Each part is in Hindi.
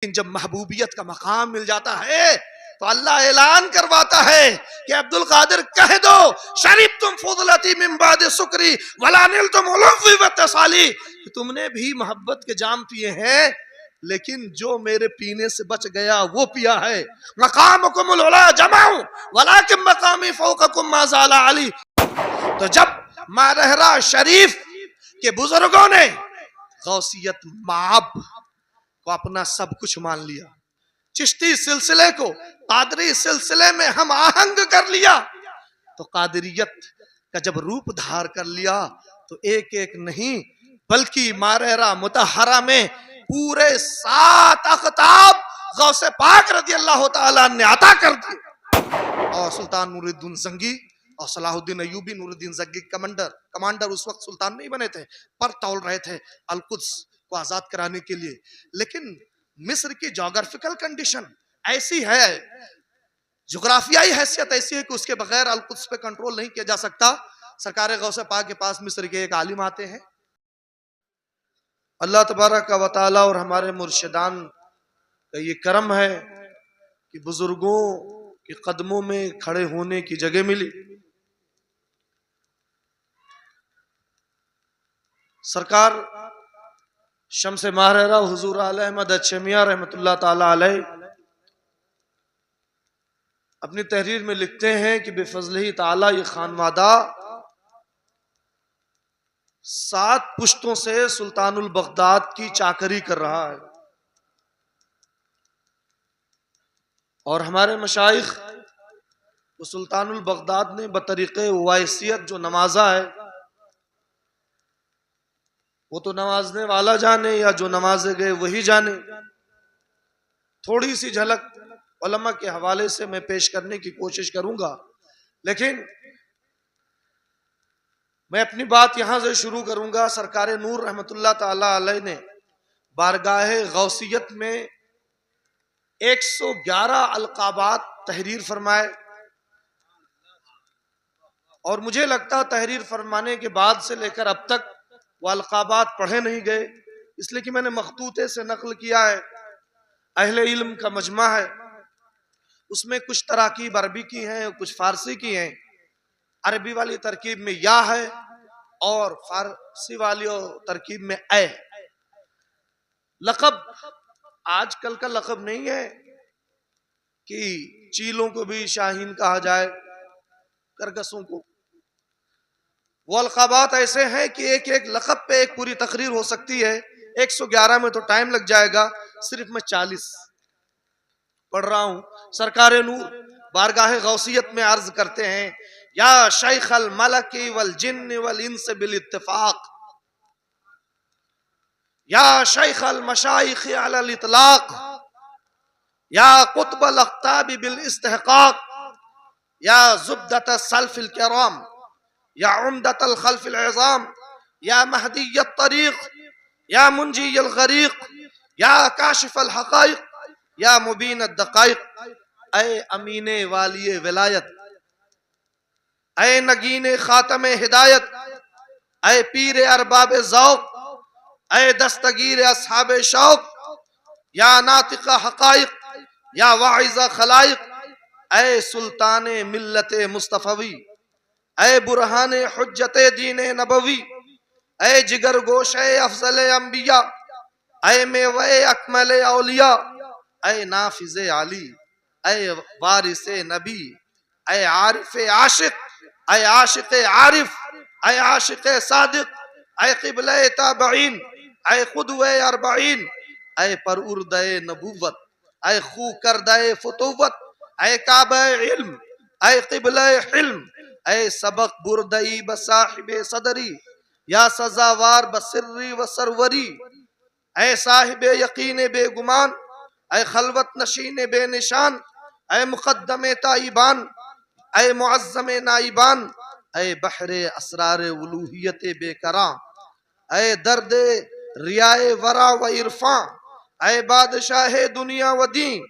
लेकिन जब महबूबियत का मकाम मिल जाता है तो अल्लाह ऐलान करवाता है कि अब्दुल कादिर कह दो शरीफ तुम फुदलती मिन बाद सुकरी वला निल तुम उलवी व तसाली, तुमने भी मोहब्बत के जाम पिए हैं लेकिन जो मेरे पीने से बच गया वो पिया है। मकामुकुमुल उला जमाऊ वलाकिन मकामी फौककुम मा ज़ाला अली। तो जब मारहरा शरीफ के बुजुर्गों ने गौसियत माब को अपना सब कुछ मान लिया, चिश्ती सिलसिले को कादरी सिलसिले में हम आहंग कर लिया, तो कादरियत का जब रूप धार कर लिया तो एक एक नहीं बल्कि मारहरा मुतहरा में पूरे 7 अख्ताब गौसे पाक रज़ी अल्लाह ताला ने अता कर दिए। और सुल्तान नूरुद्दीन जंगी और सलाहुद्दीन अयूबी नूरुद्दीन जंगी कमांडर उस वक्त सुल्तान नहीं बने थे, पर तौल रहे थे अल-कुद्स को आजाद कराने के लिए। लेकिन मिस्र की जोग्राफिकल कंडीशन ऐसी है, जोग्राफियाई हैसियत ऐसी है कि उसके बगैर अल-कुद्स पे कंट्रोल नहीं किया जा सकता। सरकार गौसे पाक के पास मिस्र के एक आलिम आते हैं। अल्लाह तबारक व तआला और हमारे मुर्शिदान का ये करम है कि बुजुर्गों के कदमों में खड़े होने की जगह मिली। सरकार शम्स महररा हुजूर आला अहमद अचमिया रहमतुल्लाह ताला अलैह अपनी तहरीर में लिखते हैं कि बेफजलही ताला ये खानवादा 7 पुश्तों से सुल्तानुल बगदाद की चाकरी कर रहा है और हमारे मशाइख वो सुल्तानुल बगदाद ने बतरीक़े उवैसियत जो नमाजा है वो तो नवाजने वाला जाने या जो नवाजे गए वही जाने। थोड़ी सी झलक उलमा के हवाले से मैं पेश करने की कोशिश करूंगा, लेकिन मैं अपनी बात यहां से शुरू करूंगा। सरकार नूर रहमतुल्लाह ताला अलैह ने बारगाहे गौसियत में 111 अलकाबात तहरीर फरमाए और मुझे लगता तहरीर फरमाने के बाद से लेकर अब तक वो अलकाबात पढ़े नहीं गए, इसलिए कि मैंने मखतूते से नकल किया है। अहले इल्म का मजमा है, उसमें कुछ तराकीब अरबी की हैं, कुछ फारसी की हैं। अरबी वाली तरकीब में या है और फारसी वाली तरकीब में ए। लक़ब आजकल का लक़ब नहीं है कि चीलों को भी शाहीन कहा जाए, करगसों को। वो अलकाबात ऐसे हैं कि एक एक लक़ब पे एक पूरी तकरीर हो सकती है। 111 में तो टाइम लग जाएगा, सिर्फ मैं 40 पढ़ रहा हूं। सरकार नूर बारगाहे गौसियत में अर्ज करते हैं, या शेख अल मलकी वल जिन्न वल इंस बिल इत्तिफाक, या शेख अल मशाइख अलल इतलाक, या कुतब अल अख्ताब बिल इस्तिहकाक, या जुब्दत सल्फ अल किराम, या उम्दत अल खल्फ अल इज़ाम, या महदी अत तरीक़, या मुंजी अल गरीक़, या काशिफ अल हक़ाइक़, या मुबीन अद दक़ाइक़। ऐ अमीने वालिए विलायत, ऐ नगीने खातमे हिदायत, ऐ पीरे अरबाबे ज़ौक़, ऐ दस्तगीर अस्हाबे शौक़, या नातिक़ा हक़ाइक़, या वाइज़ा खलाइक़, ऐ सुल्ताने मिल्लते मुस्तफ़वी, ऐ बुरहाने हुज्जते दीने नबवी, ऐ जिगर गोशे अफजले अंबिया, ऐ मेवे अकमले औलिया, ऐ नाफिज़े आली, ऐ वारिसे नबी, ऐ आरिफ़े आशिक़, ऐ आशिक़े आरिफ़, ऐ आशिक़े सादिक़, ऐ क़िबले ताबईन, ऐ क़ुदवे अरबईन, ऐ परउर्दे नबुव्वत, ऐ खू करदे फुतुव्वत, ऐ काबे इल्म, ऐ क़िबले हिल्म, ऐ सबक बुरदई बसाहिबे सदरी, या सजावार बसिर्री व सरवरी, ऐ साहिबे यकीन बेगुमान, ऐ खलवत नशीन बेनिशान, ऐ मुक़द्दमे ताइबान, ऐ मुअज़्ज़मे नाइबान, ऐ बहरे असरार उलूहियत बेकरां, ऐ दर्द रियाए वरा व इरफां, ऐ बादशाह दुनिया व दीन,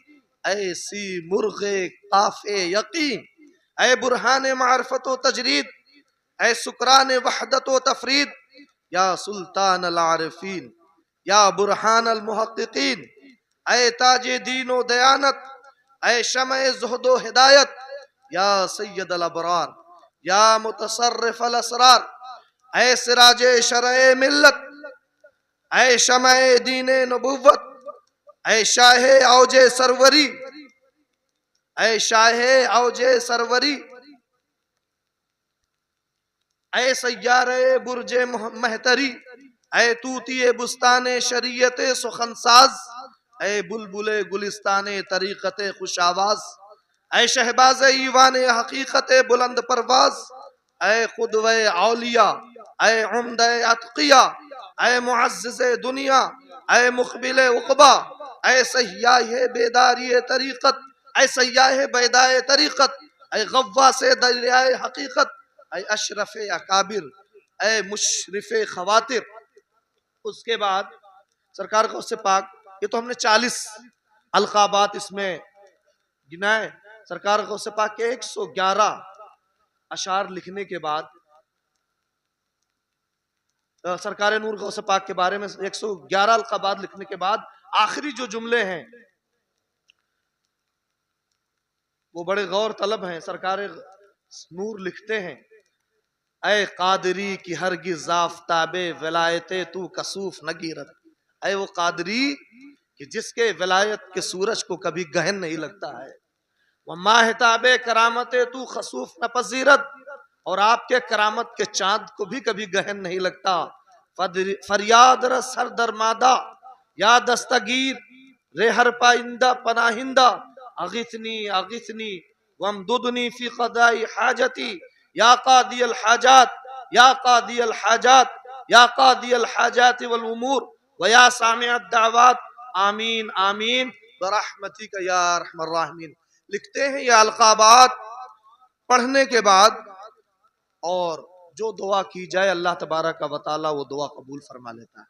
ऐ सी मुर्गे काफ़े यकीन, ऐ बुरहान मारफत व तजरीद, ऐ सुकरान वहदत व तफरीद, या सुल्तान अल आरिफीन, या बुरहान अल मुहक्किकीन, ऐ ताजे दीनो दयानत, ऐ शमए ज़ुहदो हिदायत, या सैयद अल अबरार, या मुतसर्रिफ अल असरार, ऐ सिराजे शरए मिल्लत, ऐ शमए दीने नबुव्वत, ऐ शाहे औजे सरवरी, ऐ शाहे औजे सरवरी, ऐ सय्यारे बुर्जे महतरी, ऐ तूतिए बुस्ताने शरीयते सुखनसाज, ऐ बुलबुले गुलिस्ताने तरीक़ते खुशावाज, ऐ शहबाज ईवाने हकीकत बुलंद परवाज, ऐ खुदवे औलिया, ऐ उम्दे अतकिया, ऐ मुअज़्ज़िज़े दुनिया, ऐ मुक़बिले उक़बा, ऐ सय्याहे बेदारी तरीक़त, ऐ सय्याहे बेदाए तरीक़त, ऐ गव्वासे दरियाए हकीकत, ऐ अशरफे अकाबिर, ऐ मुशरिफे खवातिर। उसके बाद सरकार का उससे पाक, ये तो हमने 40 अलकाबात इसमें गिनाए। सरकार का उससे पाक के 111 अशार लिखने के बाद, सरकार नूर गौसे पाक के बारे में 111 अलकाबात लिखने के बाद आखिरी जो जुमले हैं वो बड़े गौर तलब हैं। सरकार नूर लिखते हैं, ऐ कादरी की हरगिज़ आफ़ताबे विलायते तू कसूफ नगीरत, ऐ वो कादरी कि जिसके विलायत के सूरज को कभी गहन नहीं लगता है, वह माहताबे करामते तू खसूफ न पजीरत, और आपके करामत के चांद को भी कभी गहन नहीं लगता। फरियाद रस हर दरमादा, या दस्तगीर रे हर पाइंदा पनाहिंदा, अगिथनी अगिथनी वमदुदनी फी क़दाई हाजती, या कादी अल हाजात, या कादी अल हाजात, या कादी अल हाजात वल उमूर, व या सामिअ दावात, आमीन आमीन बरहमतिका या अरहमर राहिमीन। लिखते हैं ये अलकाबात पढ़ने के बाद, और जो दुआ की जाए अल्लाह तबारक व तआला वो दुआ कबूल फरमा लेता है।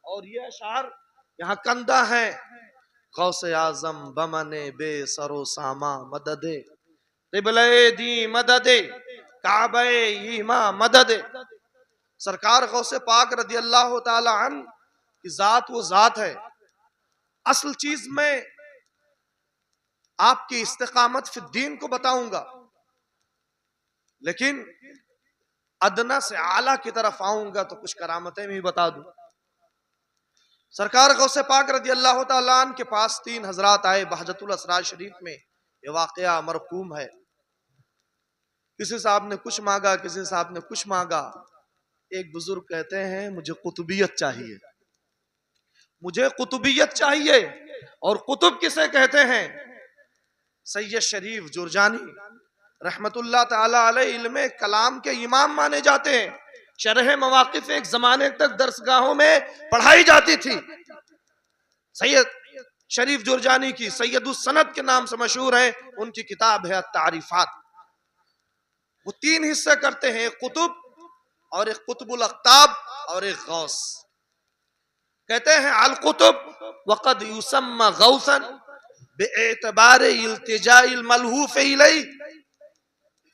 और ये अशार यहाँ कंदा है, गौसे आजम बमने बे सरो सामा मददे, क़िबले दी मददे, काबे ईमा मददे। सरकार गौसे पाक रदी अल्लाह ताला अन की जात वो जात है, असल चीज में आपकी इस्तिकामत फिद दीन को बताऊंगा, लेकिन अदना से आला की तरफ आऊंगा तो कुछ करामतें भी बता दूं। सरकार गौसे पाक रदी अल्लाह ताला अन्हु के पास 3 हजरात आए। बहजतुल असरार शरीफ में ये वाकया मरकूम है। किसी साहब ने कुछ मांगा, किसी साहब ने कुछ मांगा। एक बुजुर्ग कहते हैं मुझे कुतुबियत चाहिए, मुझे कुतुबियत चाहिए। और कुतुब किसे कहते हैं? सैयद शरीफ जुरजानी रहमतुल्लाह ताला अलैह इल्मे कलाम के इमाम माने जाते हैं। शरह मवाकिफ एक जमाने तक दरसगाहों में पढ़ाई जाती थी। सैयद शरीफ जुरजानी की सैयदुस सनद के नाम से मशहूर है। उनकी किताब है तारीफात। वो 3 हिस्से करते हैं, एक कुतुब और एक कुतुबुल अख्ताब और एक गौस। कहते हैं अल कुतुब वक़द युसम्मा गौसन बेएतबारे इल्तिजाइल मलहूफ इलैहि।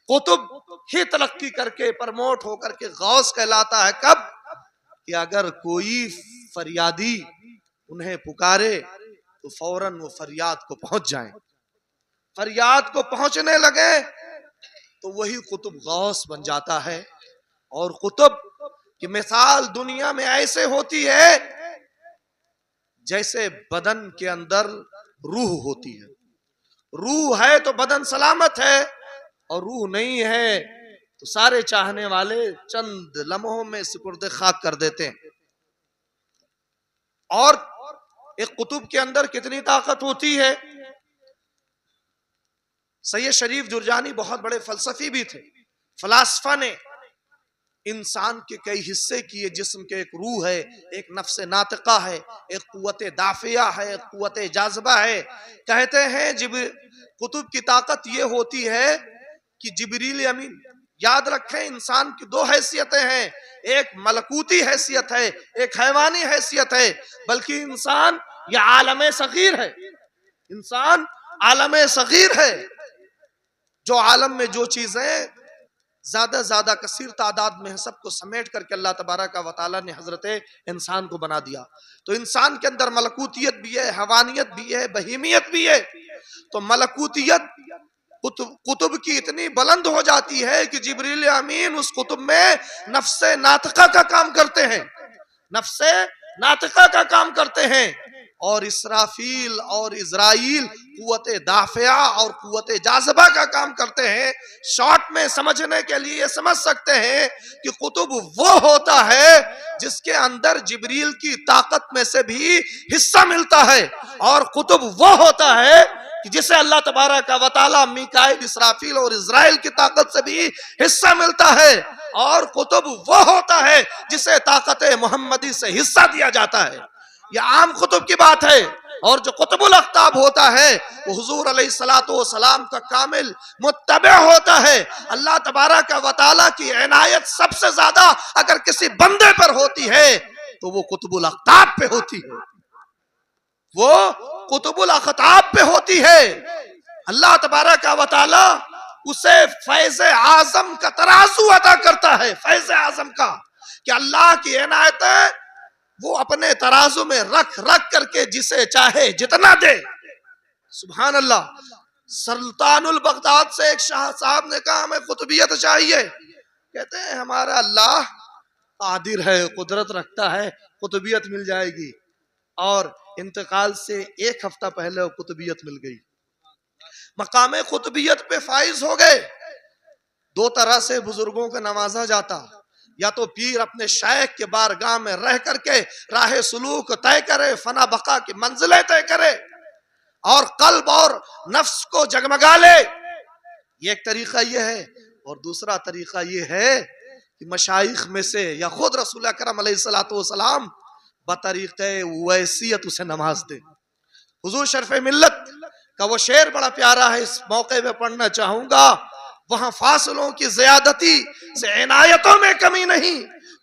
कुतुब ही तरक्की करके प्रमोट होकर के गौस कहलाता है। कब? कि अगर कोई फरियादी उन्हें पुकारे तो फौरन वो फरियाद को पहुंच जाए। फरियाद को पहुंचने लगे तो वही कुतुब गौस बन जाता है। और कुतुब की मिसाल दुनिया में ऐसे होती है जैसे बदन के अंदर रूह होती है। रूह है तो बदन सलामत है, और रूह नहीं है तो सारे चाहने वाले चंद लम्हों में सुपुर्द खाक कर देते हैं। और एक कुतुब के अंदर कितनी ताकत होती है। सैयद शरीफ जुरजानी बहुत बड़े फलसफी भी थे। फलासफा ने इंसान के कई हिस्से किए। जिस्म के एक रूह है, एक नफ्स नातिका है, एक कुव्वत दाफिया है, एक कुव्वत जाज़बा है। कहते हैं कुतुब की ताकत ये होती है कि जिब्रील अमीन, याद रखें इंसान की 2 हैसियतें हैं, एक मलकूती हैसियत है, एक हैवानी हैसियत है। बल्कि इंसान ये आलम सगीर है। इंसान आलम सगीर है। जो आलम में जो चीजें ज्यादा ज्यादा कसीर तादाद में है, सबको समेट करके अल्लाह तबारक व तआला ने हजरत इंसान को बना दिया। तो इंसान के अंदर मलकूतियत भी है, हवानियत भी है, बहीमियत भी है। तो मलकूतियत कुतुब की इतनी बुलंद हो जाती है कि जिब्रील अमीन उस कुतुब में नफ्से नातका का काम करते हैं, नफ्से नातका का काम करते हैं। और इसराफील और इजराइल कुव्वत दाफिया और कुव्वत जाज़बा का काम करते हैं। शॉर्ट में समझने के लिए समझ सकते हैं कि कुतुब वो होता है जिसके अंदर जिब्रील की ताकत में से भी हिस्सा मिलता है, और कुतुब वो होता है कि जिसे अल्लाह तबारक व तआला मीकाईल, इसराफील और इजराइल की ताकत से भी हिस्सा मिलता है। और कुतुब वो होता है जिसे ताकत मोहम्मदी से हिस्सा दिया जाता है। यह आम कुतुब की बात है। और जो कुतुबुल अख्ताब होता है वो हुजूर अलैहिस्सलातु वस्सलाम का कामिल मुत्तबे होता है। अल्लाह तबारक व तआला की इनायत सबसे ज्यादा अगर किसी बंदे पर होती है तो वो कुतुबुल अख्ताब पे होती है, वो कुतुबुल अख्ताब पे होती है। अल्लाह तबारक व तआला उसे फैज़ आजम का तराजू अदा करता है, फैज़ आजम का, कि अल्लाह की इनायत वो अपने तराजू में रख रख करके जिसे चाहे जितना दे। सुभान अल्लाह। सुल्तानुल बगदाद से एक शाह साहब ने कहा हमें कुतुबियत चाहिए। कहते हैं हमारा अल्लाह कादिर है, कुदरत रखता है, कुतुबियत मिल जाएगी। और इंतकाल से एक हफ्ता पहले वो कुतुबियत मिल गई। मकामे कुतुबियत पे फाइज हो गए। दो तरह से बुजुर्गों को नवाजा जाता, या तो पीर अपने शेख के बारगाह में रह करके राह सुलूक तय करे, फना बका की मंजिलें तय करे और कल्ब और नफ्स को जगमगा ले। ये एक तरीका ये है। और दूसरा तरीका ये है कि मशाइख में से या खुद रसूल अकरम अलैहिस्सलातु वस्सलाम बतरीक़े वैसियत उसे नमाज दे। हुजूर शरफ मिल्लत का वो शेर बड़ा प्यारा है, इस मौके पे पढ़ना चाहूंगा। वहां फासलों की ज्यादती से इनायतों में कमी नहीं,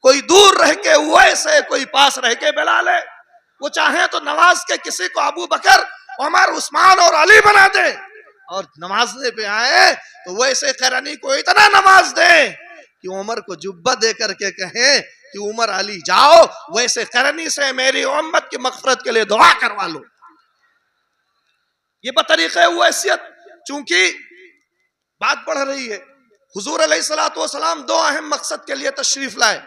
कोई दूर रह के वैसे, कोई पास रह के बिलाले। वो चाहे तो नवाज के किसी को अबू बकर, उमर, उस्मान और अली बना दे, और नमाजने पे आए तो वैसे करनी को इतना नवाज दे कि उमर को जुब्बा दे करके कहे कि उमर अली जाओ वैसे करनी से मेरी उम्मत की मगफरत के लिए दुआ करवा लो। ये बतरीक़े वैसियत। चूंकि बात बढ़ रही है, हुजूर अलैहिस्सलातु वस्सलाम दो अहम मकसद के लिए तशरीफ लाए,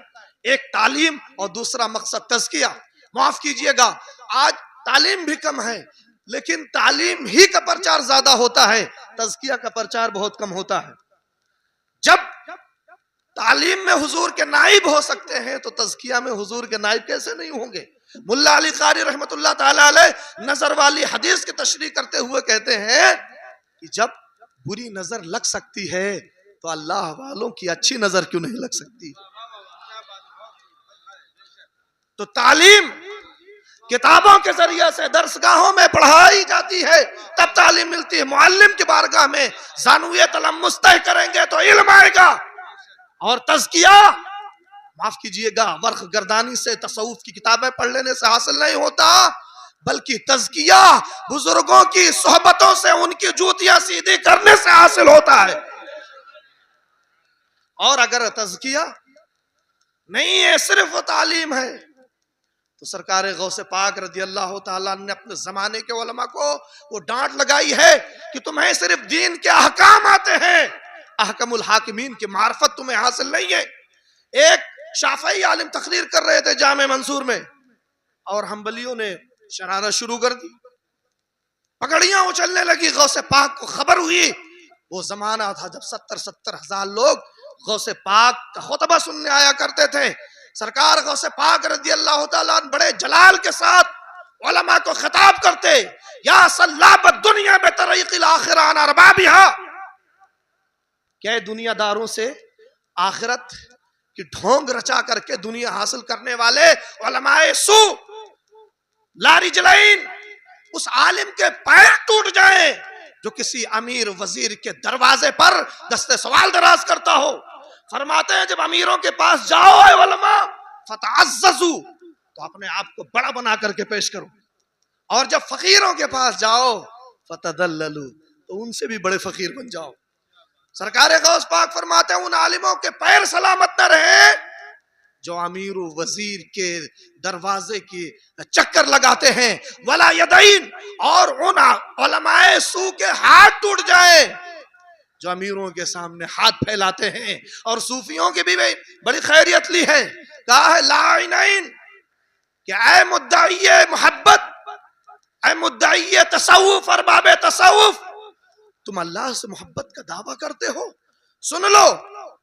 एक तालीम और दूसरा मकसद तज़किया। माफ कीजिएगा, आज तालीम भी कम है, लेकिन तालीम ही का प्रचार ज्यादा होता है, तज़किया का प्रचार बहुत कम होता है। जब तालीम में हुजूर के नाइब हो सकते हैं तो तज़किया में हुजूर के नाइब कैसे नहीं होंगे। मुल्ला अली कारी रहमतुल्लाह ताला अलैह नजर वाली हदीस की तशरीह करते हुए कहते हैं कि जब बुरी नजर लग सकती है तो अल्लाह वालों की अच्छी नजर क्यों नहीं लग सकती। तो तालीम किताबों के जरिए से दरसगाहों में पढ़ाई जाती है, तब तालीम मिलती है। मुअल्लिम की बारगाह में ज़ानुए तलम्मुस तय करेंगे तो इल्म आएगा। और तज़किया, माफ कीजिएगा, वर्ख गर्दानी से तसव्वुफ की किताबें पढ़ लेने से हासिल नहीं होता, बल्कि तज़किया बुजुर्गों की सोहबतों से, उनकी जूतियां सीधी करने से हासिल होता है। और अगर तज़किया नहीं है, सिर्फ तालीम है, तो सरकार गौसे पाक रज़ी अल्लाह ताला ने अपने जमाने के उलमा को वो डांट लगाई है कि तुम्हें सिर्फ दीन के अहकाम आते हैं, अहकमुल हाकिमीन की मार्फत तुम्हें हासिल नहीं है। एक शाफई आलिम तकरीर कर रहे थे जामे मंसूर में, और हम्बलियों ने शरारत शुरू कर दी, पगड़ियां उछलने लगी। गौसे पाक को खबर हुई, वो जमाना था जब 70-70 हजार लोग गौसे पाक का खुतबा सुनने आया करते थे। सरकार गौसे पाक रज़ी अल्लाह ताला बड़े जलाल के साथ उलमा को खिताब करते, या सल्लाब दुनिया में तरीक़िल आखिरा अन अरबाबिहा, क्या दुनियादारों से आखिरत की ढोंग रचा करके दुनिया हासिल करने वाले उलमाए सू लारिजलैन, उस आलिम के पैर टूट जाए जो किसी अमीर वजीर के दरवाजे पर दस्ते सवाल दराज करता हो। फरमाते हैं जब अमीरों के पास जाओ ऐ उलमा फतअज़्ज़ज़ू, तो अपने आप को बड़ा बना करके पेश करो, और जब फकीरों के पास जाओ फतदल्ललू, तो उनसे भी बड़े फकीर बन जाओ। सरकार गौस पाक फरमाते हैं उन आलिमों के पैर सलामत न रहे जो अमीर वजीर के दरवाजे की चक्कर लगाते हैं, वला यदैन, और उन उलमाए सू के हाथ टूट जाए जो अमीरों के सामने हाथ फैलाते हैं। और सूफियों की भी बड़ी खैरियत ली है, कहा है लाइनैन कि ऐ मुद्दाई मोहब्बत, ऐ मुद्दाई तसव्वुफ, अरबाबे तसव्वुफ, तुम अल्लाह से मोहब्बत का दावा करते हो, सुन लो,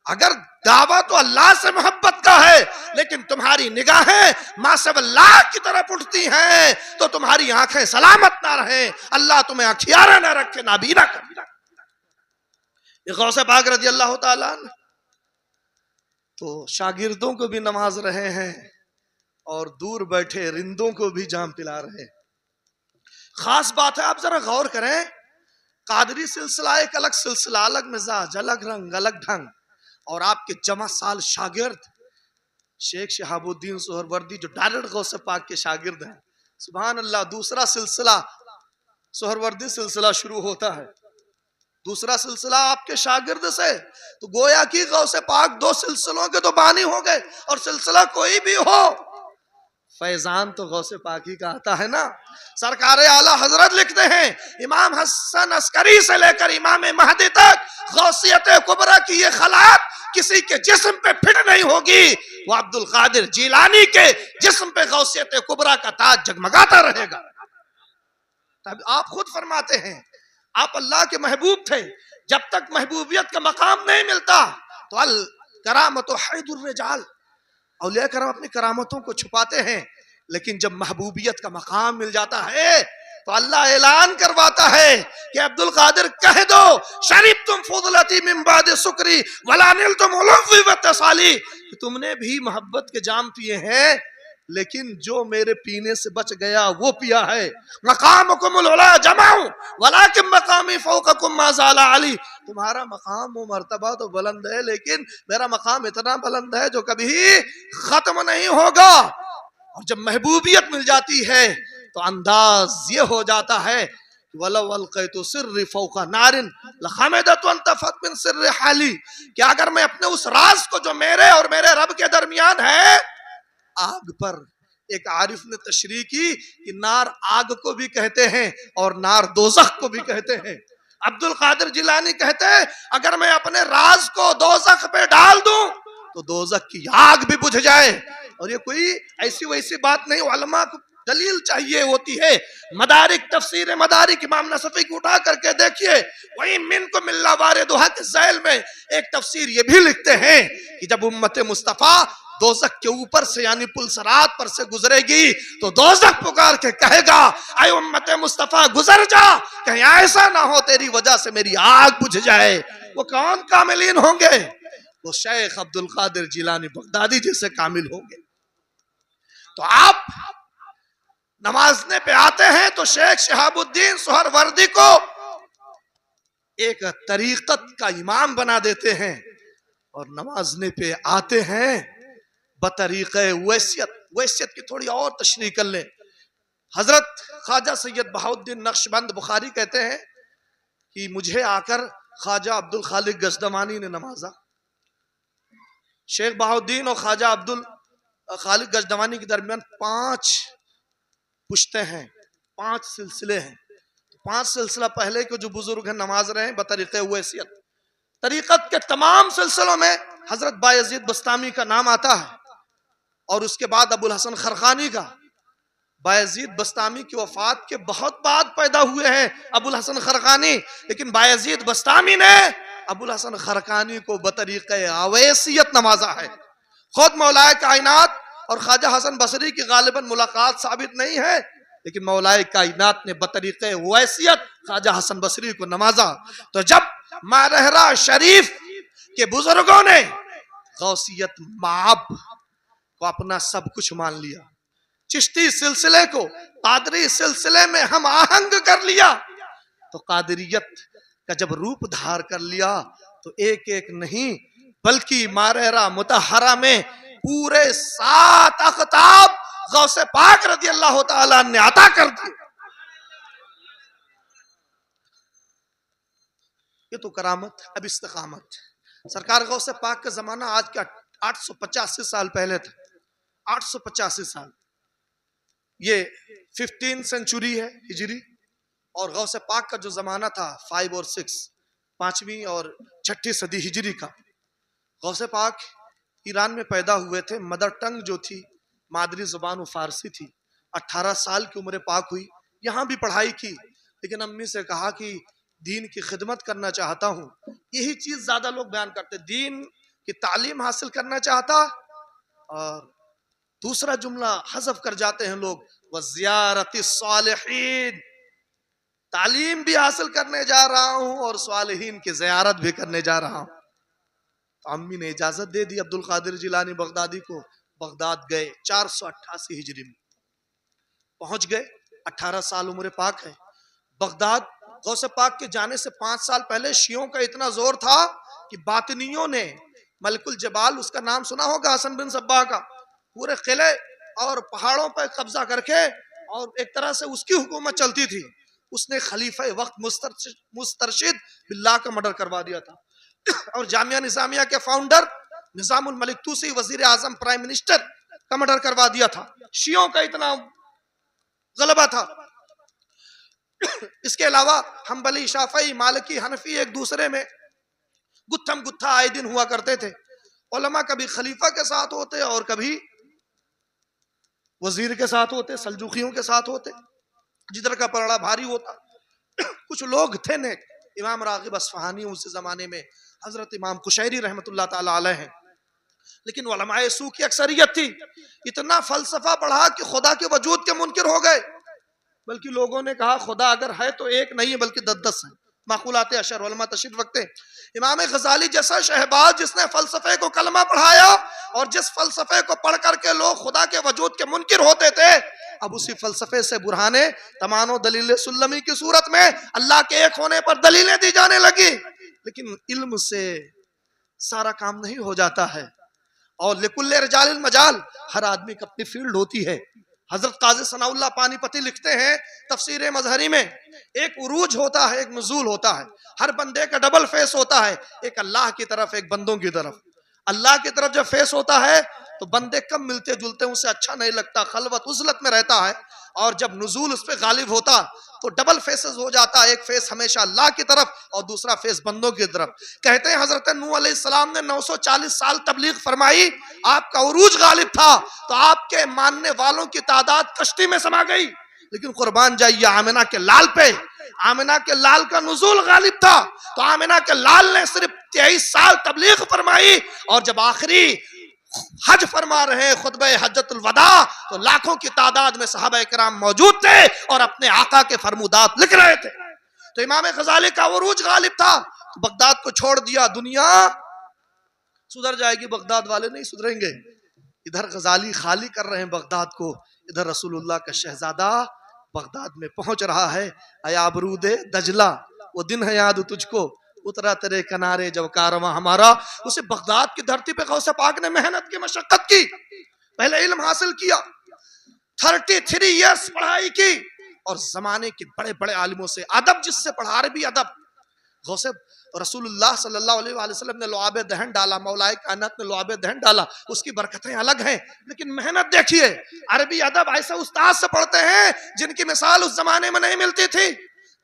अगर दावा तो अल्लाह से मोहब्बत का है लेकिन तुम्हारी निगाहें मासिव अल्लाह की तरफ उठती हैं तो तुम्हारी आंखें सलामत ना रहे, अल्लाह तुम्हें अखियारा ना रखे, नाबीना कर। ये गौसे पाक रज़ी अल्लाह ताला तो शागिर्दों को भी नमाज रहे हैं और दूर बैठे रिंदों को भी जाम पिला रहे हैं। खास बात है, आप जरा गौर करें, कादरी सिलसिला एक अलग सिलसिला, अलग मिजाज, अलग रंग, अलग ढंग, और आपके जमा साल शागिर्द शेख शहाबुद्दीन सोहरवर्दी जो डायरेक्ट गौसे पाक के शागिर्द हैं, सुभान अल्लाह, दूसरा सिलसिला सोहरवर्दी सिलसिला शुरू होता है, दूसरा सिलसिला आपके शागिर्द से, तो गोया की गौसे पाक दो सिलसिलों के तो बानी हो गए, और सिलसिला कोई भी हो फैजान तो गौसे पाक ही का आता है ना। सरकार आला हजरत लिखते हैं, इमाम हसन अस्करी से लेकर इमाम महदी तक गौसियत कुबरा की ये खलात किसी के जिस्म पे फिट नहीं होगी, वो अब्दुल कादिर जिलानी के जिस्म पे गौसियत कुबरा का ताज जगमगाता रहेगा। तब आप खुद फरमाते हैं आप अल्लाह के महबूब थे, जब तक महबूबियत का मकाम नहीं मिलता तो अल करामत हैदुर रिजाल, औलिया करम अपनी करामतों को छुपाते हैं, लेकिन जब महबूबियत का मकाम मिल जाता है तो अल्लाह ऐलान करवाता है कि अब्दुल कादिर कह दो, शरीफ तुम फुदलती मिन बाद सुकरी वला निल तुम उलुवी व तसाली, तुमने भी मोहब्बत के जाम पिए हैं लेकिन जो मेरे पीने से बच गया वो पिया है। मकामुकुमुल उला जमाऊ वलाकिन मकामी फौककुम मा ज़ाला अली, तुम्हारा मकाम वो मर्तबा तो बुलंद है लेकिन मेरा मकाम इतना बुलंद है जो कभी खत्म नहीं होगा। और जब महबूबियत मिल जाती है तो अंदाज ये हो जाता है वलौ अलक़ैतु सिर्री फौका नारिन लखमदतु अन तफत मिन सिर्रि हाली, कि अगर मैं अपने उस राज को जो मेरे और मेरे रब के दरमियान है आग पर, एक आरिफ ने तशरीह की कि नार आग को भी कहते हैं और नार दोज़ख को भी कहते हैं। अब्दुल कादिर जिलानी कहते हैं अगर मैं अपने राज को दोज़ख पे डाल दूं तो दोज़ख की आग भी बुझ जाए। और ये कोई ऐसी वैसी बात नहीं, उलमा को दलील चाहिए होती है। मदारिक तफसीर मदारिक इमाम नसफी को उठा करके देखिए, वही मिन को मिल्ला वारिदुहा के ज़ैल में एक तफसीर ये भी लिखते हैं कि जब उम्मत मुस्तफ़ा दोज़ख के ऊपर से यानी पुलसरात पर से गुजरेगी तो दोज़ख पुकार के कहेगा ऐ उम्मत मुस्तफ़ा गुजर जा, कहीं ऐसा ना हो तेरी वजह से मेरी आग बुझ जाए। वो कौन कामिलीन होंगे? वो शेख अब्दुल कादिर जिलानी बगदादी जैसे कामिल होंगे। तो आप नमाजने पे आते हैं तो शेख शहाबुद्दीन सोहरवर्दी को एक तरीकत का इमाम बना देते हैं, और नमाजने पे आते हैं बतरीक़े वैसियत। वैसियत की थोड़ी और तशरीह कर लें। हजरत ख्वाजा सैयद बहाउद्दीन नक्शबंद बुखारी कहते हैं कि मुझे आकर ख्वाजा अब्दुल खालिक गजदमानी ने नमाजा। शेख बहाउद्दीन और ख्वाजा अब्दुल खालिक गजदमानी के दरमियान 5 पुश्ते हैं, 5 सिलसिले हैं। 5 सिलसिला पहले के जो बुजुर्ग हैं नमाज रहे हैं बतरीक़े वैसियत। तरीक़त के तमाम सिलसिलों में हजरत बायजीद बस्तामी का नाम आता है, और उसके बाद अबुल हसन खरकानी का। बायजीद बस्तामी की वफात के बहुत बाद पैदा हुए हैं अबुल हसन खरकानी, लेकिन बायजीद बस्तामी ने अबुल हसन खरकानी को बतरीक़े अवैसियत नवाजा है। खुद मौलाए कायनात और ख्वाजा हसन बसरी की गालिबन मुलाकात साबित नहीं है, लेकिन मौलाए कायनात ने बतरीक़े वैसियत ख्वाजा हसन बसरी को नवाजा। तो जब मारहरा शरीफ के बुजुर्गों ने गौसियत माब को अपना सब कुछ मान लिया, चिश्ती सिलसिले को कादरी सिलसिले में हम आहंग कर लिया, तो कादरियत का जब रूप धार कर लिया तो एक एक नहीं बल्कि मारहरा मुतहरा में पूरे 7 अख्ताब गौसे पाक रज़ी अल्लाह ताला ने अता कर दिए। ये तो करामत। अब इस्तिकामत। सरकार गौसे पाक का जमाना आज का 885 साल पहले था। 885 साल, ये 15 सेंचुरी है हिजरी, और गौसे पाक का जो जमाना था 5 और 6, 5वीं और 6ठी सदी हिजरी का। गौसे पाक ईरान में पैदा हुए थे। मदर टंग जो थी, मादरी जुबान वो फारसी थी। 18 साल की उम्र पाक हुई। यहाँ भी पढ़ाई की, लेकिन अम्मी से कहा कि दीन की खिदमत करना चाहता हूँ। यही चीज ज्यादा लोग बयान करते, दीन की तालीम हासिल करना चाहता, और दूसरा जुमला हज़फ कर जाते हैं लोग, वज़ियारति सालिहीन, तालीम भी हासिल करने जा रहा हूँ और सालिहीन की ज़ियारत भी करने जा रहा हूँ। तो अम्मी ने इजाजत दे दी अब्दुल कादिर जिलानी बगदादी को। बगदाद गए, 488 हिजरी में पहुंच गए। 18 साल उम्र पाक है। बगदाद गौसे पाक के जाने से 5 साल पहले शियों का इतना जोर था कि बातिनियों ने मलकुल जबाल, उसका नाम सुना होगा हसन बिन सब्बा का, पूरे किले और पहाड़ों पर कब्जा करके, और एक तरह से उसकी हुकूमत चलती थी। उसने खलीफा वक्त मुस्तरशिद बिल्लाह का मर्डर करवा दिया था, और जामिया निजामिया के फाउंडर निजामुल मलिक तूसी वजीर आजम प्राइम मिनिस्टर का मर्डर करवा दिया था। शियों का इतना गलबा था। इसके अलावा हम्बली, शाफई, मालिकी, हनफी एक दूसरे में गुत्थम गुत्था आए दिन हुआ करते थे। उलमा कभी खलीफा के साथ होते और कभी वजीर के साथ होते, सल्जूकियों के साथ होते, जिधर का पलड़ा भारी होता। कुछ लोग थे नेक, इमाम रागिब अस्फहानी उस जमाने में, हजरत इमाम कुशैरी रहमतुल्लाह ताला अलैह हैं, लेकिन उलमाए सू की अक्सरियत थी। इतना फलसफा पढ़ा कि खुदा के वजूद के मुनकिर हो गए, बल्कि लोगों ने कहा खुदा अगर है तो एक नहीं है बल्कि 10-10 है। माकुलाते अशर उलमा तशरीफ रखते। इमाम गजाली जैसा शहबाज जिसने फलसफे को कलमा पढ़ाया, और जिस फलसफे को पढ़ करके लोग खुदा के वजूद के मुनकिर होते थे, अब उसी फलसफे से बुरहाने तमानो दलील सुल्लमी की सूरत में अल्लाह के एक होने पर दलीलें दी जाने लगी। लेकिन इल्म से सारा काम नहीं हो जाता है, और लिकुल्ले रिजालिल मजाल, हर आदमी की अपनी फील्ड होती है। हजरत काजी सनाउल्लाह पानीपती लिखते हैं तफसीर मजहरी में, एक उरूज होता है, एक नुज़ूल होता है। हर बंदे का डबल फेस होता है, एक अल्लाह की तरफ, एक बंदों की तरफ। अल्लाह की तरफ जब फेस होता है तो बंदे कम मिलते जुलते, उसे अच्छा नहीं लगता, खलवत उजलत में रहता है। और जब नुज़ूल उस पर गालिब होता तो डबल फेसेस हो जाता, एक फेस हमेशा अल्लाह की तरफ और दूसरा फेस बंदों की तरफ। कहते हैं हजरत नूह अलैहिस्सलाम ने 940 साल तबलीग फरमाई, आपका उरूज गालिब था तो आपके मानने वालों की तादाद कश्ती में समा गई। लेकिन कुर्बान जाइए आमिना के लाल पे, आमिना के लाल का नुज़ूल गालिब था, तो आमिना के लाल ने सिर्फ 23 साल तबलीग फरमाई, और जब आखिरी हज फरमा रहे हैं खुतबे हज्जतुल वदा, तो लाखों की तादाद में सहाबा किराम मौजूद थे और अपने आका के फरमुदात लिख रहे थे। तो इमाम गजाली का उरूज गालिब था, तो बगदाद को छोड़ दिया। दुनिया सुधर जाएगी, बगदाद वाले नहीं सुधरेंगे। इधर गजाली खाली कर रहे हैं बगदाद को, इधर रसूलुल्लाह का शहजादा बगदाद में पहुंच रहा है। अयाबरूदे दजला, वो दिन है याद तुझको, उतरा तेरे किनारे जब कारवां हमारा। उसे बगदाद की धरती पे गौसे पाक ने मेहनत की, मशक्कत की, पहले इल्म हासिल किया, 33 ईयर्स पढ़ाई की, और जमाने के बड़े बड़े आलिमों से अदब, जिससे पढ़ा, अरबी अदब। गौसे रसूलुल्लाह सल्लल्लाहु अलैहि वसल्लम ने लुआबे दहन डाला, मौलाए कायनात ने लुआबे दहन डाला, उसकी बरकतें अलग हैं, लेकिन मेहनत देखिए। अरबी अदब ऐसे उस्ताद से पढ़ते हैं जिनकी मिसाल उस जमाने में नहीं मिलती थी।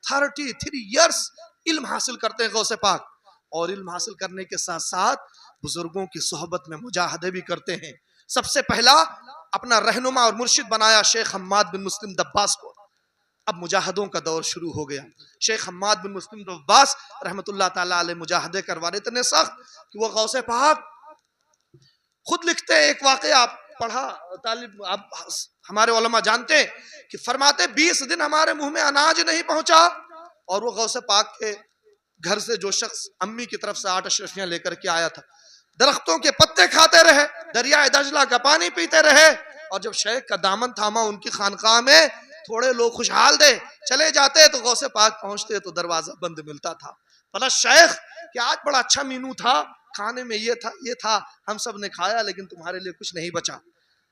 33 ईयर्स इल्म हासिल करते हैं गौसे पाक, और इल्म हासिल करने के साथ साथ बुजुर्गों की सोहबत में मुजाहदे भी करते हैं। सबसे पहला अपना रहनुमा और मुर्शिद बनाया शेख हम्माद बिन मुस्लिम दब्बास को। अब मुजाहदों का दौर शुरू हो गया। शेख हम्माद बिन मुस्लिम दब्बास रहमतुल्लाह ताला अलैह मुजाहदे करवा रहे, इतने सख्त कि वो गौसे पाक खुद लिखते हैं। एक वाकया आप पढ़ा, तालिब आप हमारे उलमा जानते हैं कि फरमाते 20 दिन हमारे मुंह में अनाज नहीं पहुंचा, और वो गौसे पाक के घर से जो शख्स अम्मी की तरफ से 8 अशरफियां लेकर के आया था, दरख्तों के पत्ते खाते रहे, दरियाए दजला का पानी पीते रहे, और जब शेख का दामन थामा उनकी खानकाह में, थोड़े लोग खुशहाल दे चले जाते तो गौसे पाक पहुंचते तो दरवाजा बंद मिलता था। बोला शेख कि आज बड़ा अच्छा मीनू था, खाने में ये था, हम सब ने खाया, लेकिन तुम्हारे लिए कुछ नहीं बचा।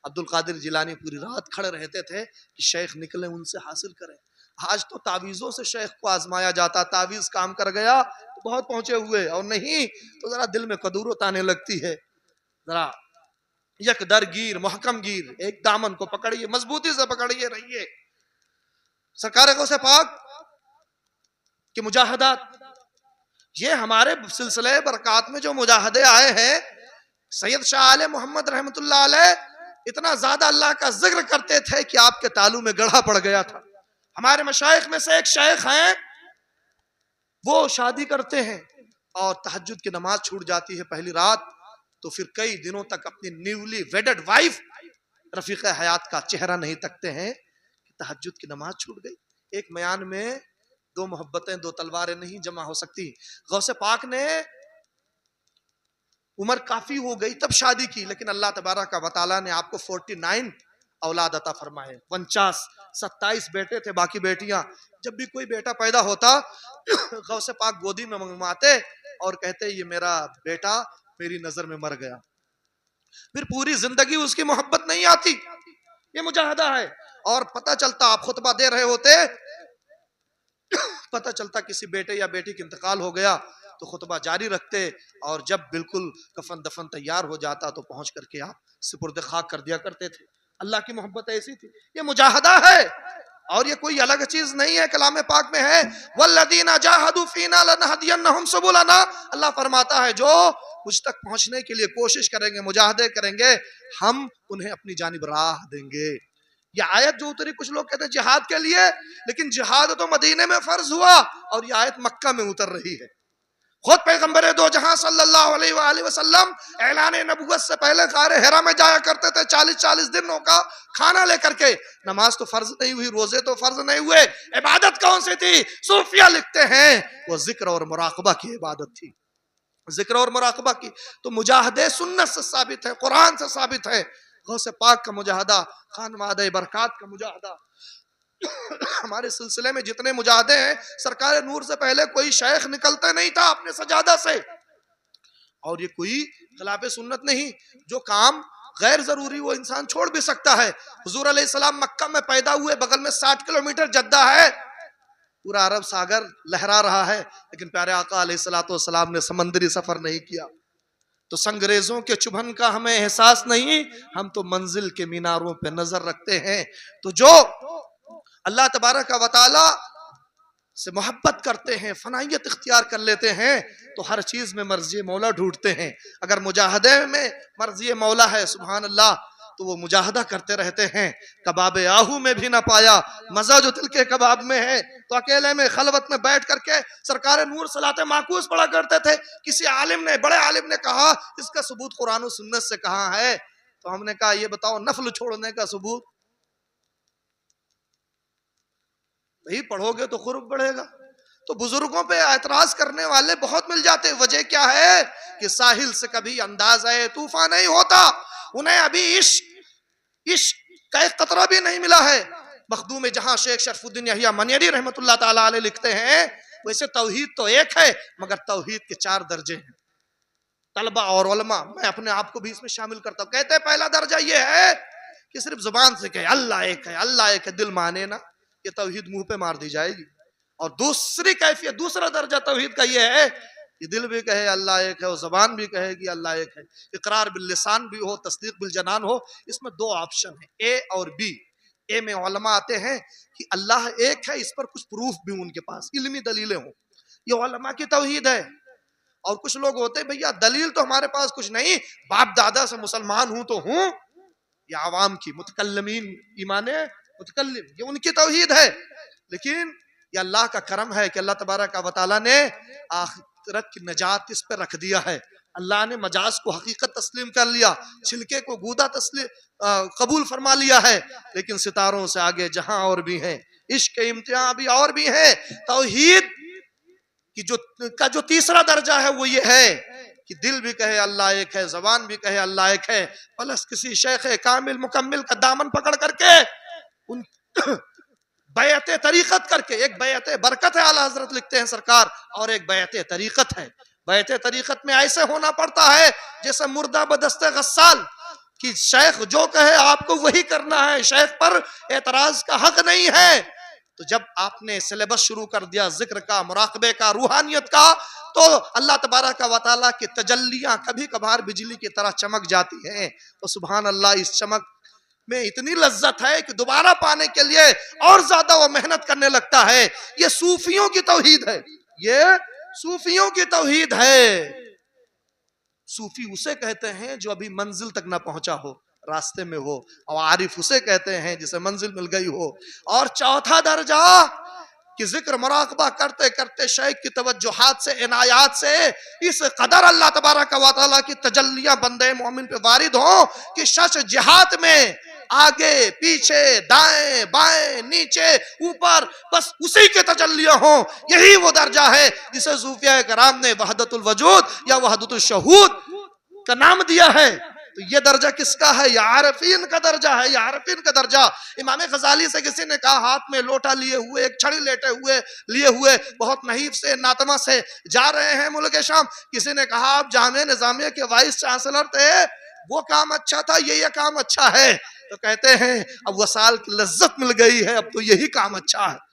अब्दुल कादिर जिलानी पूरी रात खड़े रहते थे कि शेख निकले, उनसे हासिल करें। आज तो तावीज़ों से शेख को आजमाया जाता, तावीज़ काम कर गया तो बहुत पहुंचे हुए, और नहीं तो जरा दिल में कदूरत आने लगती है। जरा यक दरगीर महकम गिर, एक दामन को पकड़िए, मजबूती से पकड़िए रहिए। सरकार गौसे पाक कि मुजाहदात, ये हमारे सिलसिले बरक़ात में जो मुजाहदे आए हैं, सैयद शाह आले मोहम्मद रहमतुल्लाह अलैह इतना ज्यादा अल्लाह का जिक्र करते थे कि आपके तालू में गढ़ा पड़ गया था। हमारे मशाइख में से एक शेख हैं, वो शादी करते हैं और तहज्जुद की नमाज छूट जाती है पहली रात, तो फिर कई दिनों तक अपनी न्यूली वेडेड वाइफ रफीक हयात का चेहरा नहीं तकते हैं कि तहज्जुद की नमाज छूट गई। एक मयान में दो मोहब्बतें, दो तलवारें नहीं जमा हो सकती। गौसे पाक ने उम्र काफी हो गई तब शादी की, लेकिन अल्लाह तबारक व तआला ने आपको 49 औलाद अता फरमाए। 27 बेटे थे, बाकी बेटियां। जब भी कोई बेटा पैदा होता गौसे पाक गोदी में मंगवाते और कहते ये मेरा बेटा मेरी नजर में मर गया। फिर पूरी जिंदगी उसकी मोहब्बत नहीं आती। ये मुजाहदा है। और पता चलता आप खुतबा दे रहे होते, पता चलता किसी बेटे या बेटी का इंतकाल हो गया तो खुतबा जारी रखते, और जब बिल्कुल कफन दफन तैयार हो जाता तो पहुंच करके आप सुपुर्द खाक कर दिया करते थे। अल्लाह की मोहब्बत ऐसी थी। ये मुजाहदा है और ये कोई अलग चीज नहीं है। कलाम पाक में है वल्लदीना जाहदू फीना लनहदियन्नहुम सुबुलना। अल्लाह फरमाता है जो मुझ तक पहुंचने के लिए कोशिश करेंगे, मुजाहदे करेंगे, हम उन्हें अपनी जानिब राह देंगे। ये आयत जो उतरी, कुछ लोग कहते हैं जिहाद के लिए, लेकिन जिहाद तो मदीने में फर्ज हुआ और ये आयत मक्का में उतर रही है। खुद पैगंबर दो जहां सल्लल्लाहु अलैहि वसल्लम ऐलान नबुव्वत से पहले गारे हिरा में जाया करते थे 40-40 दिनों का खाना लेकर के। नमाज तो फर्ज नहीं हुई, रोजे तो फर्ज नहीं हुए, इबादत कौन सी थी? सूफिया लिखते हैं वो जिक्र और मुराकबा की इबादत थी, जिक्र और मुराकबा की। तो मुजाहदे सुन्नत से साबित है, कुरान से साबित है। गौसे पाक का मुजाहदा, खानवादे बरकात का मुजाहदा। हमारे सिलसिले में जितने मुजाहदे हैं, सरकार नूर से पहले कोई शेख निकलता नहीं था अपने सजादा से। और ये कोई खिलाफ सुन्नत नहीं। जो काम गैर जरूरी वो इंसान छोड़ भी सकता है। हुजूर अलैहिस्सलाम मक्का में पैदा हुए, बगल में 60 किलोमीटर जद्दा है, पूरा अरब सागर लहरा रहा है, लेकिन प्यारे आका अलैहिस्सलाम ने समंदरी सफर नहीं किया। तो संगरेजों के चुभन का हमें एहसास नहीं, हम तो मंजिल के मीनारों पे नजर रखते हैं। तो जो अल्लाह तबारक व तआला से मोहब्बत करते हैं, फनाइयत इख्तियार कर लेते हैं, तो हर चीज में मर्जी मौला ढूंढते हैं। अगर मुजाहदे में मर्जी मौला है, सुभान अल्लाह, तो वो मुजाहदा करते रहते हैं। कबाब आहू में भी ना पाया मजा जो दिल के कबाब में है। तो अकेले में खलवत में बैठ करके सरकार नूर सलाते माकूस पढ़ा करते थे। किसी आलिम ने, बड़े आलिम ने कहा इसका सबूत कुरान और सुन्नत से कहाँ है? तो हमने कहा ये बताओ नफल छोड़ने का सबूत। नहीं पढ़ोगे तो खुर्ब बढ़ेगा। तो बुजुर्गों पे एतराज करने वाले बहुत मिल जाते। वजह क्या है कि साहिल से कभी अंदाजा तूफान नहीं होता। उन्हें अभी इश्क का एक कतरा भी नहीं मिला है। मखदूम जहां शेख शरफुद्दीन यहिया मनियरी रहमतुल्लाह ताला अलैह लिखते हैं, वैसे तौहीद तो एक है मगर तौहीद के 4 दर्जे हैं। तलबा और उलमा, मैं अपने आप को भी इसमें शामिल करता हूं। कहते हैं पहला दर्जा ये है कि सिर्फ जुबान से कहे अल्लाह एक है, अल्लाह एक है, दिल माने ना, ये तौहीद मुंह पे मार दी जाएगी। और दूसरी कैफियत, दूसरा दर्जा तौहीद का ये है कि दिल भी कहे अल्लाह एक है और ज़बान भी कहे कि अल्लाह एक है। इकरार बिल लिसान भी हो, तस्दीक बिल जनान हो। इसमें 2 ऑप्शन है, ए और बी। ए में उलमा आते हैं कि अल्लाह एक है, इस पर कुछ प्रूफ भी उनके पास, इल्मी दलीलें हो, ये उलमा की तौहीद है। और कुछ लोग होते हैं भैया दलील तो हमारे पास कुछ नहीं, बाप दादा से मुसलमान हूं तो हूं, ये आवाम की मुतकल्लिमीन ईमाने मुतकल्लिम, ये उनकी तौहीद है। लेकिन ये अल्लाह का करम है कि अल्लाह तबारक व तआला ने आखिरत की नजात इस पर रख दिया है। अल्लाह ने मजाज को हकीकत तस्लीम कर लिया, छिलके को गूदा कबूल फरमा लिया है। लेकिन सितारों से आगे जहां और भी हैं, इश्क के इम्तिहान भी और भी हैं। तौहीद की जो तीसरा दर्जा है वो ये है कि दिल भी कहे अल्लाह एक है, जबान भी कहे अल्लाह एक है, प्लस किसी शेख कामिल मुकम्मिल का दामन पकड़ करके उन बैत तरीकत करके, एक बैत बरकत है आला हजरत लिखते हैं सरकार, और एक बैत तरीकत है। बैत तरीकत में ऐसे होना पड़ता है जैसे मुर्दा बदस्ते गस्साल कि शेख जो कहे आपको वही करना है, शेख पर एतराज का हक नहीं है। तो जब आपने सिलेबस शुरू कर दिया जिक्र का, मुराकबे का, रूहानियत का, तो अल्लाह तबारक व तआला की तजल्लियां कभी कभार बिजली की तरह चमक जाती हैं। तो सुभान अल्लाह, इस चमक में इतनी लज्जत है कि दोबारा पाने के लिए और ज्यादा वो मेहनत करने लगता है। ये सूफियों की तौहीद है, ये सूफियों की तौहीद है। सूफी उसे कहते हैं जो अभी मंजिल तक ना पहुंचा हो, रास्ते में हो, और आरिफ उसे कहते हैं जिसे मंजिल मिल गई हो। और चौथा दर्जा कि जिक्र मुराकबा करते करते शेख की तवज्जुहात से, इनायात से इस कदर अल्लाह तबारक व तआला की तजल्लियां बंदे मोमिन पे वारिद हो कि शश जिहाद में आगे पीछे दाएं बाएं नीचे ऊपर बस उसी के तजल्लियां हो। यही वो दर्जा है जिसे सूफिया कराम ने वहदतुल वजूद या वहदतुल शहूद का नाम दिया है। तो ये दर्जा किसका है? ये आरफीन का दर्जा है, ये आरफीन का दर्जा। इमाम गजाली से किसी ने कहा, हाथ में लोटा लिए हुए, एक छड़ी लेटे हुए लिए हुए, बहुत नहीफ से नातमा से जा रहे हैं मुल्क शाम। किसी ने कहा आप जामिया निजामिया के वाइस चांसलर थे, वो काम अच्छा था, ये काम अच्छा है। तो कहते हैं अब वसाल की लज्जत मिल गई है, अब तो यही काम अच्छा है।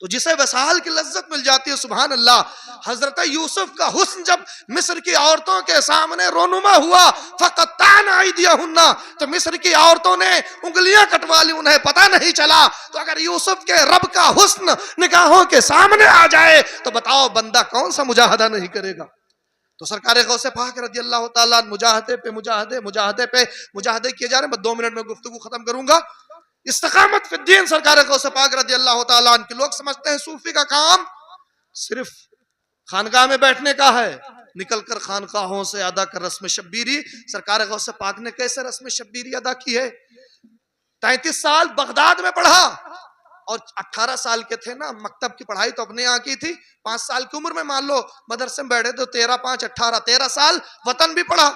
तो जिसे वसाल की लज्जत मिल जाती है, सुभान अल्लाह। हजरत यूसुफ का हुस्न जब मिस्र की औरतों के सामने रोनुमा हुआ, फकत्तान आइदियहुन्ना, तो मिस्र की औरतों ने उंगलियां कटवा ली, उन्हें पता नहीं चला। तो अगर यूसुफ के रब का हुस्न निगाहों के सामने आ जाए तो बताओ बंदा कौन सा मुजाहदा नहीं करेगा। तो सरकार गौसे पाक रज़ियल्लाहु ताला मुजाहदे पे मुजाहदे किए जा रहे हैं। मैं 2 मिनट में गुफ्तगू खत्म करूंगा। इस्तिकामत फिद दीन सरकार गौसे पाक रज़ियल्लाहु ताला अन्हु के लोग समझते हैं सूफी का काम सिर्फ खानकाह में बैठने का है, निकलकर खानकाहों से अदा कर रस्म शब्बीरी। सरकार गौसे पाक ने कैसे रस्म शब्बीरी अदा की है? 33 साल बगदाद में पढ़ा और 18 साल के थे ना, मकतब की पढ़ाई तो अपने यहाँ की थी। 5 साल की उम्र में मान लो मदरसे में बैठे तो 13, 5, 18, 13 साल वतन भी पढ़ा।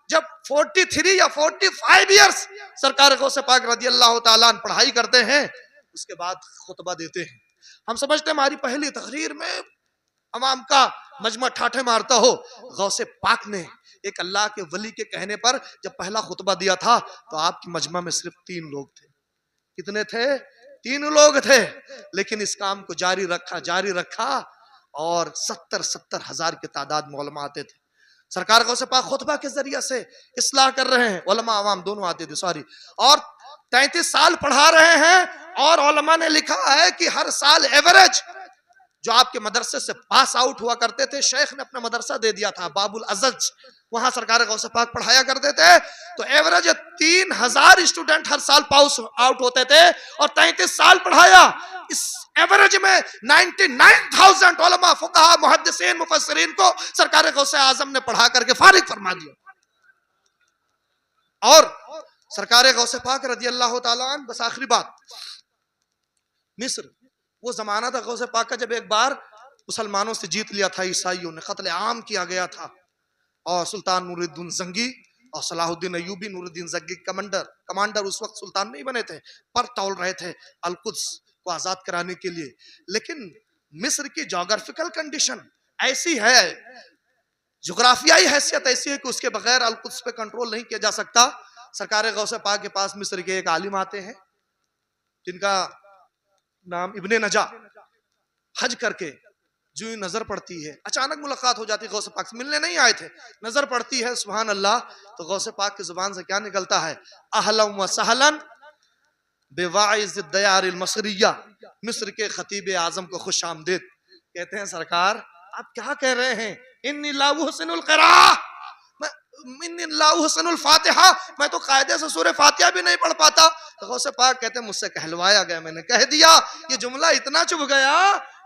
जब 43 या 45 इयर्स सरकार गौसे पाक रज़ियल्लाहु ताला अन्हु पढ़ाई करते हैं, उसके बाद खुतबा देते हैं। हम समझते हैं हमारी पहली तकरीर में अवाम का मजमा ठाठे मारता हो। गौसे पाक ने एक अल्लाह के वली के कहने पर जब पहला खुतबा दिया था तो आपकी मजमा में सिर्फ 3 लोग थे। कितने थे? 3 लोग थे। लेकिन इस काम को जारी रखा और 70 हजार की तादाद में उलमा आते थे। सरकार गौसे पाक खुतबा के जरिए से इस्लाह कर रहे हैं, उलमा अवाम दोनों आते थे, सॉरी। और 33 साल पढ़ा रहे हैं और उलमा ने लिखा है कि हर साल एवरेज जो आपके मदरसे से पास आउट हुआ करते थे, शेख ने अपना मदरसा दे दिया था बाबुल अज़ज, वहां सरकार गौसे पाक पढ़ाया करते थे। तो एवरेज 3000 स्टूडेंट हर साल पास आउट होते थे और 33 साल पढ़ाया। इस एवरेज में 99,000 उलमा, फुक़हा, मुहद्दिसीन, मुफस्सिरीन को सरकार गौसे आज़म ने पढ़ा करके फारिग फरमा दिया। और सरकार गौसे पाक रज़ियल्लाहु ताला अन्हु, बस आखिरी बात, मिस्र वो जमाना था गौसे पाक का जब एक बार मुसलमानों से जीत लिया था ईसाइयों ने, कत्ले आम किया गया था और सुल्तान नूरुद्दीन जंगी और सलाहुद्दीन अयूबी नूरुद्दीन जंगी कमांडर उस वक्त सुल्तान नहीं बने थे, पर तौल रहे थे अल-कुद्स को आजाद कराने के लिए। लेकिन मिस्र की जोग्राफिकल कंडीशन ऐसी है, जोग्राफियाई हैसियत ऐसी है कि उसके बगैर अल-कुद्स पे कंट्रोल नहीं किया जा सकता। सरकार गौसे पाक के पास मिस्र के एक आलिम आते हैं जिनका नाम इब्ने नजा। हज करके जो नजर पड़ती है, अचानक मुलाकात हो जाती है, गौसे पाक से मिलने नहीं आए थे, नजर पड़ती है, सुभान अल्लाह। तो गौसे पाक की जुबान से क्या निकलता है? अहलन व सहलन बेवाइज़ दयारिल मसरिया, मिस्र के खतीब आजम को खुश आमदीद। कहते हैं सरकार आप क्या कह रहे हैं? इन्नी लाहु हुस्नुल क़िराअह, फातिहा, मैं तो कायदे से सूरह फातिहा भी नहीं पढ़ पाता। तो गौसे पाक कहते हैं मुझसे कहलवाया गया, मैंने कह दिया। ये जुमला इतना चुभ गया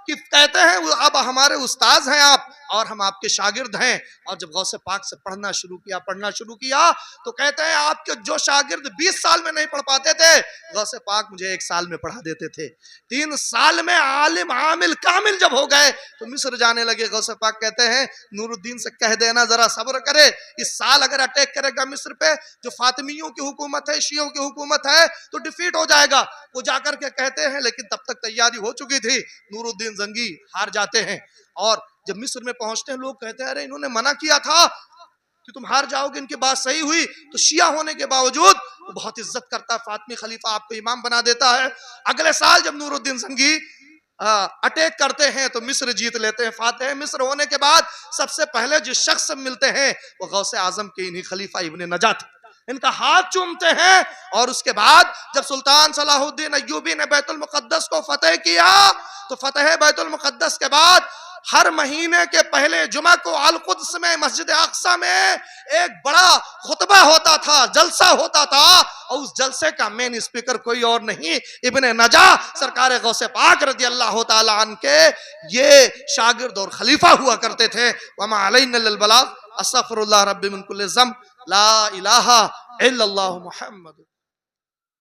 कि कहते हैं अब हमारे उस्ताद हैं आप और हम आपके शागिर्द हैं। और जब गौसे पाक से पढ़ना शुरू किया तो कहते हैं आपके जो शागिर्द 20 साल में नहीं पढ़ पाते थे, गौसे पाक मुझे 1 साल में पढ़ा देते थे। 3 साल में आलिम आमिल कामिल जब हो गए तो मिस्र जाने लगे। गौसे पाक कहते हैं नूरुद्दीन से कह देना जरा सब्र करे, इस साल अगर अटैक करेगा मिस्र पे, जो फातिमियों की हुकूमत है, शियों की हुकूमत है, तो डिफीट हो जाएगा। वो जाकर के कहते हैं, लेकिन तब तक तैयारी हो चुकी थी, नूरुद्दीन जंगी हार जाते हैं। और जब मिस्र में पहुंचते हैं लोग कहते हैं अरे इन्होंने मना किया था कि तुम हार जाओगे, इनकी बात सही हुई। तो शिया होने के बावजूद वो बहुत इज्जत करता है, फातिमी खलीफा आपको इमाम बना देता है। अगले साल जब नूरुद्दीन जंगी अटैक करते हैं तो मिस्र जीत लेते हैं। फातेह मिस्र होने के बाद सबसे पहले जिस शख्स से मिलते हैं वो गौसे आजम के इन्हीं खलीफा इब्ने नजात, इनका हाथ चूमते हैं। और उसके बाद जब सुल्तान सलाहुद्दीन अय्यूबी ने बैतुल मुकद्दस को फतेह किया तो फतेह बैतुल मुकद्दस के बाद हर महीने के पहले जुमा को अल कुद्स में मस्जिद अक्सा में एक बड़ा खुतबा होता था, जलसा होता था, और उस जलसे का मेन स्पीकर कोई और नहीं इब्ने नजा सरकार गौसे पाक रज़ी अल्लाह तआला अन्हु के ये शागिर्द और खलीफा हुआ करते थे। वमा अलैना इल्लल बलाग, अस्तगफिरुल्लाह रब्बी मिन कुल्लि ज़ंब, ला इलाहा इल्लल्लाहु मुहम्मद।